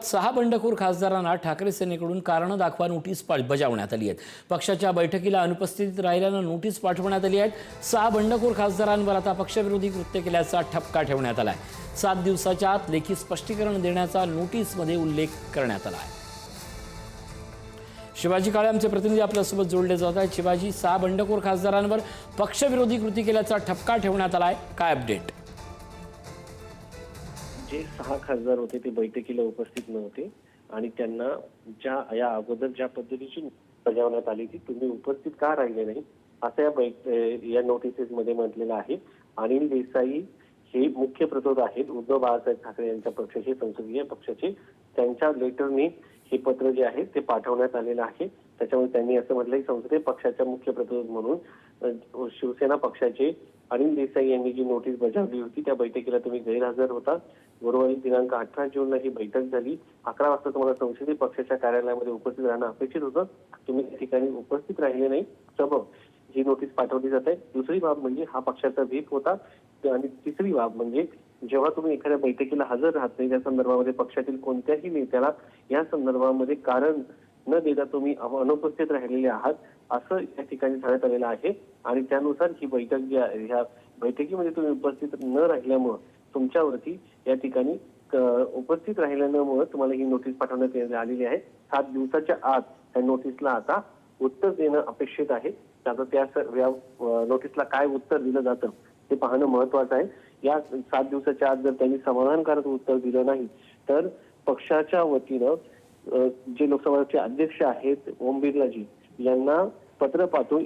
6 बंडखोर खासदारांना ठाकरे सेनेकडून कारणं दाखवा नोटीस बजावण्यात आली आहे। पक्षाच्या बैठकीला अनुपस्थित राहिल्यानं नोटीस पाठवण्यात आली आहे। 6 बंडखोर खासदारांवर आता पक्षविरोधी कृत्य केल्याचा ठपका ठेवण्यात आलाय। 7 दिवसाच्या आत लेखी स्पष्टीकरण देण्याचा नोटीसमध्ये उल्लेख करण्यात आला आहे। शिवाजी काळे आमचे प्रतिनिधी आपल्यासोबत जोडले जात आहेत। शिवाजी, 6 बंडखोर खासदारांवर पक्षविरोधी कृती केल्याचा ठपका ठेवण्यात आलाय, काय अपडेट? जे 6 खासदार होते ते बैठकीला उपस्थित नव्हते आणि त्यांना या अगोदर ज्या पद्धतीची बजावण्यात आली ती तुम्ही उपस्थित का राहिले नाही असं या नोटिसेस मध्ये म्हटलेलं आहे। अनिल देसाई हे मुख्य प्रतोद आहेत उद्धव बाळासाहेब ठाकरे यांच्या पक्षाचे, संसदीय पक्षाचे। त्यांच्या लेटरने हे पत्र जे आहे ते पाठवण्यात आलेलं आहे। त्याच्यामुळे त्यांनी असं म्हटलं की संसदीय पक्षाच्या मुख्य प्रतोद म्हणून शिवसेना पक्षाचे अनिल देसाई यांनी जी नोटीस बजावली होती त्या बैठकीला तुम्ही गैरहजर होता। गुरुवारी दिनांक 18 जूनला ही बैठक झाली। 11 वाजता तुम्हाला संसदीय पक्षाच्या कार्यालयामध्ये उपस्थित राहणं अपेक्षित होतं, तुम्ही त्या ठिकाणी उपस्थित राहिले नाही, सबब ही नोटीस पाठवली जाते। दुसरी बाब म्हणजे हा पक्षाचा व्हीप होता आणि तिसरी बाब म्हणजे जेव्हा तुम्ही एखाद्या बैठकीला हजर राहत नाही त्या संदर्भामध्ये पक्षातील कोणत्याही नेत्याला या संदर्भामध्ये कारण न देता तुम्ही अनुपस्थित राहिलेले आहात असं या ठिकाणी सांगण्यात आलेलं आहे। आणि त्यानुसार ही बैठक जी आहे ह्या बैठकीमध्ये तुम्ही उपस्थित न राहिल्यामुळे तुमच्यावरती या ठिकाणी उपस्थित राहिल्यामुळे तुम्हाला ही नोटीस पाठवण्यात आलेली आहे। 7 दिवसाच्या आत त्या नोटीसला आता उत्तर देणं अपेक्षित आहे। आता त्या नोटीसला काय उत्तर दिलं जातं ते पाहणं महत्वाचं आहे। या 7 दिवसाच्या आत जर त्यांनी समाधानकारक उत्तर दिलं नाही तर पक्षाच्या वतीनं जे लोकसभाचे अध्यक्ष आहेत ओम बिर्लाजी यांना पत्र पाठवून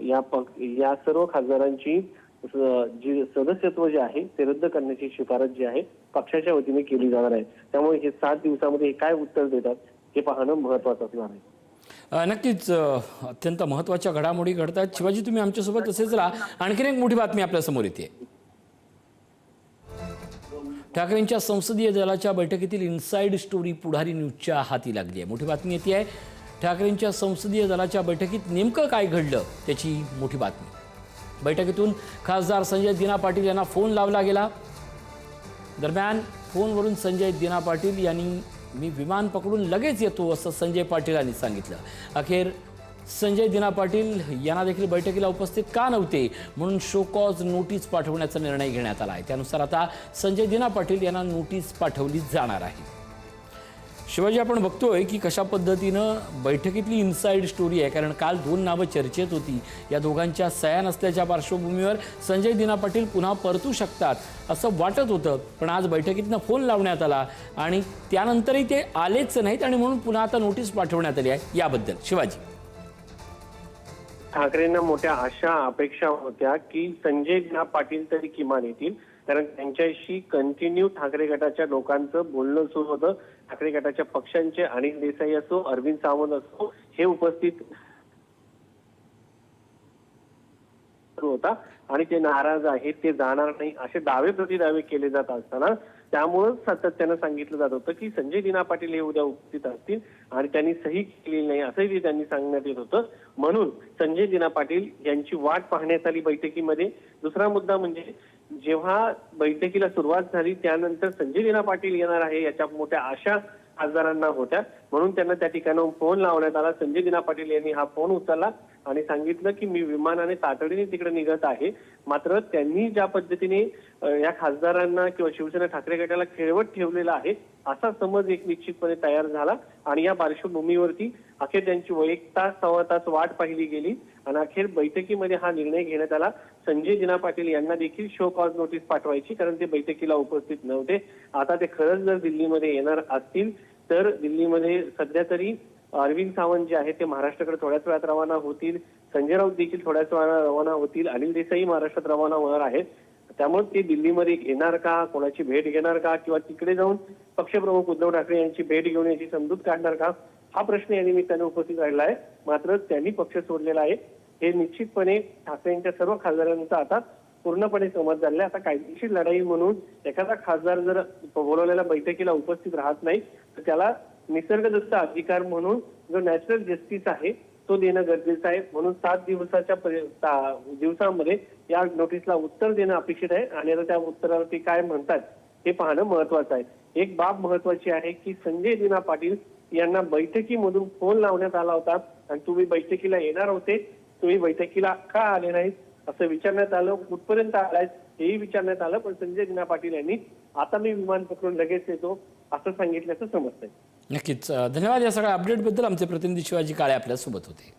या सर्व खासदारांची जी सदस्यत्व जे आहे ते रद्द करण्याची शिफारस जी आहे पक्षाच्या वतीने केली जाणार आहे। त्यामुळे हे 7 दिवसामध्ये काय उत्तर देतात हे पाहणं महत्वाचं असणार आहे। नक्कीच अत्यंत महत्त्वाच्या घडामोडी घडतात। शिवाजी, तुम्ही आमच्यासोबत असेच राहा। आणखीन एक मोठी बातमी आपल्या समोर येते। ठाकरेंच्या संसदीय दलाच्या बैठकीतील इनसाइड स्टोरी पुढारी न्यूजच्या हाती लागली आहे। मोठी बातमी येते आहे, ठाकरेंच्या संसदीय दलाच्या बैठकीत नेमकं काय घडलं त्याची मोठी बातमी। बैठकीतून खासदार संजय दिना पाटील यांना फोन लावला गेला। दरम्यान फोनवरून संजय दिना पाटील यांनी मी विमान पकडून लगेच येतो असं संजय पाटीलांनी सांगितलं। अखेर संजय दिना पाटील यांना देखील बैठकीला उपस्थित का नव्हते म्हणून शो कॉज नोटीस पाठवण्याचा निर्णय घेण्यात आला आहे। त्यानुसार आता संजय दिना पाटील यांना नोटीस पाठवली जाणार आहे। शिवाजी, आपण बघतोय की कशा पद्धतीनं बैठकीतली इनसाइड स्टोरी आहे, कारण काल 2 नावं चर्चेत होती। या दोघांच्या सह्या नसल्याच्या पार्श्वभूमीवर संजय दिना पाटील पुन्हा परतू शकतात असं वाटत होतं, पण आज बैठकीतनं फोन लावण्यात आला आणि त्यानंतरही ते आलेच नाहीत आणि म्हणून पुन्हा आता नोटीस पाठवण्यात आली आहे। याबद्दल शिवाजी, ठाकरेंना मोठ्या आशा अपेक्षा होत्या की संजय दिना पाटील तरी किमान येतील, कारण त्यांच्याशी कंटिन्यू ठाकरे गटाच्या लोकांचं बोलणं सुरू होतं। ठाकरे गटाच्या पक्षांचे अनिल देसाई असो, अरविंद सावंत असो, हे उपस्थित होता आणि ते नाराज आहेत, ते जाणार नाही असे दावे प्रतिदावे केले जात असताना त्यामुळे सातत्यानं सांगितलं जात होतं की संजय दिना पाटील हे उद्या उपस्थित असतील आणि त्यांनी सही केलेली नाही असंही त्यांनी सांगण्यात येत होतं। म्हणून संजय दिना पाटील यांची वाट पाहण्यात आली बैठकीमध्ये। दुसरा मुद्दा म्हणजे जेव्हा बैठकीला सुरुवात झाली त्यानंतर संजय दिना पाटील येणार आहे याच्या मोठ्या आशा खासदारांना होत्या, म्हणून त्यांना त्या ठिकाणी फोन लावण्यात आला। संजय दिना पाटील यांनी हा फोन उचलला आणि सांगितलं की मी विमानाने तातडीने तिकडे निघत आहे। मात्र त्यांनी ज्या पद्धतीने या खासदारांना किंवा शिवसेना ठाकरे गटाला खेळवत ठेवलेला आहे असा समज एक निश्चितपणे तयार झाला आणि या पार्श्वभूमीवरती अखेर त्यांची 1 तास 1.25 तास वाट पाहिली गेली आणि अखेर बैठकीमध्ये हा निर्णय घेण्यात आला। संजय दिना पाटील यांना देखील शो कॉज नोटीस पाठवायची, कारण ते बैठकीला उपस्थित नव्हते। आता ते खरंच जर दिल्लीमध्ये येणार असतील तर दिल्लीमध्ये सध्या तरी अरविंद सावंत जे आहे ते महाराष्ट्राकडे थोड्याच वेळात रवाना होतील, संजय राऊत देखील थोड्याच वेळात रवाना होतील, अनिल देसाई महाराष्ट्रात रवाना होणार आहेत। त्यामुळे ते दिल्लीमध्ये येणार का, कोणाची भेट घेणार का किंवा तिकडे जाऊन पक्षप्रमुख उद्धव ठाकरे यांची भेट घेऊन याची समजूत काढणार का, हा प्रश्न या निमित्ताने उपस्थित राहिला आहे। मात्र त्यांनी पक्ष सोडलेला आहे हे निश्चितपणे ठाकरेंच्या सर्व खासदारांचा आता पूर्णपणे समज झालेला आहे। आता कायदेशीर लढाई म्हणून एखादा खासदार जर बोलवलेल्या बैठकीला उपस्थित राहत नाही तर त्याला निसर्गदत्त अधिकार म्हणून जो नॅचरल जस्टिस आहे तो देणं गरजेचं आहे। म्हणून 7 दिवसाच्या दिवसामध्ये या नोटीसला उत्तर देणं अपेक्षित आहे आणि आता त्या उत्तरावरती काय म्हणतात हे पाहणं महत्वाचं आहे. एक बाब महत्वाची आहे की संजय दिना पाटील यांना बैठकीमधून फोन लावण्यात आला होता आणि तुम्ही बैठकीला येणार होते, तुम्ही बैठकीला का आले नाहीत असं विचारण्यात आलं. कुठपर्यंत आलाय हेही विचारण्यात आलं, पण संजय दिना पाटील यांनी आता मी विमान पकडून लगेच येतो असं सांगितल्याचं समजतंय. नक्कीच धन्यवाद या सगळ्या अपडेटबद्दल. आमचे प्रतिनिधी शिवाजी काळे आपल्यासोबत होते.